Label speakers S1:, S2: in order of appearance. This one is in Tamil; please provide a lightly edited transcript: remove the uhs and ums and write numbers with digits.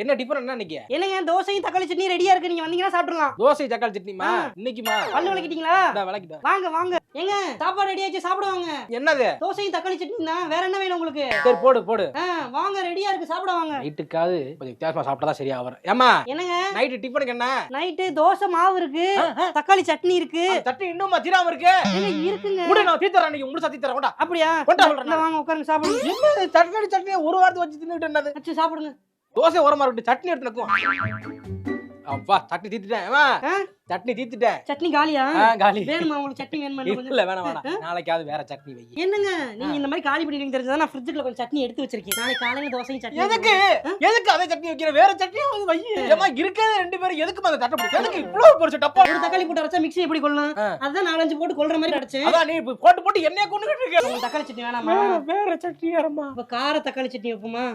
S1: என்ன டிஃபன் என்ன இன்னைக்கு?
S2: என்னங்க தோசையும் தக்காளி சட்னி ரெடியா இருக்கு, நீங்க வந்தீங்கன்னா சாப்பிடலாம்.
S1: தோசை தக்காளி சட்னிமா? இன்னைக்குமா?
S2: பல்லு விளக்கிட்டீங்களா?
S1: விளக்கிட்டேன்.
S2: வாங்க வாங்க. ஏங்க சாப்பாடு ரெடி ஆச்சு, சாப்பிடுவாங்க.
S1: என்னது?
S2: தோசையும் தக்காளி சட்னி தான், வேற என்ன வேணும் உங்களுக்கு?
S1: சரி போடு போடு.
S2: வாங்க ரெடியா இருக்கு, சாப்பிட வாங்க.
S1: நைட்டுக்காவது கொஞ்சம் வித்தியாசமா சாப்பிட்டா சரியா வரும். ஏமா
S2: என்னங்க
S1: நைட்டு டிஃபனுக்கு என்ன?
S2: நைட்டு தோசை மாவு இருக்கு, தக்காளி சட்னி இருக்கு.
S1: சட்னி இன்னும் தீராம இருக்கு.
S2: இருக்குங்க.
S1: கூட நான் தீத்தறேன், நீங்க முழு சத்தி தரேன்.
S2: அப்படியா? வாங்க உட்காருங்க, சாப்பிடுங்க.
S1: என்ன தக்காளி சட்னியை ஒரு வாரத்தை வச்சு தின்னுட்டு என்னது?
S2: வச்சு சாப்பிடுங்க.
S1: தோசை ஓரமா இருக்கு, சட்னி எடுத்து நக்கும். அப்பா சட்னி தீத்துட்டேன். சட்னி தீத்துட்டேன்.
S2: சட்னி காலியா?
S1: காலி.
S2: வேணுமா உங்களுக்கு சட்னி? வேணுமா?
S1: இல்ல வேணாம் வேணாம், நாளைக்காவது வேற சட்னி வை.
S2: என்னங்க நீங்க இந்த மாதிரி காலி பண்ணிடுவீங்க தெரிஞ்சதா நான் ஃப்ரிட்ஜ்ல கொஞ்சம் சட்னி எடுத்து வச்சிருக்கேன். நாளைக்கு காலையில தோசையும் சட்னி.
S1: எதுக்கு எதுக்கு அதே சட்னி வைக்கிற? வேற சட்னியா வந்து வை. ஏமா இருக்கவே ரெண்டு பேரும் எதுக்கு அந்த தட்டை போடு? எதுக்கு இவ்வளவு பெரிய டப்பா?
S2: ஒரு தக்காளி போட்டு அரைச்சா மிக்ஸி எப்படி கொள்ளலாம்? அதான் 4-5 போட்டு கொல்ற மாதிரி அரைச்சேன்.
S1: அதான் நீ போட்டு போட்டு என்னைய கொண்டுகிட்டு இருக்க.
S2: உங்களுக்கு தக்காளி சட்னி வேணாமா?
S1: வேற சட்னி யாரம்மா?
S2: அப்ப கார தக்காளி சட்னி வைப்போமா?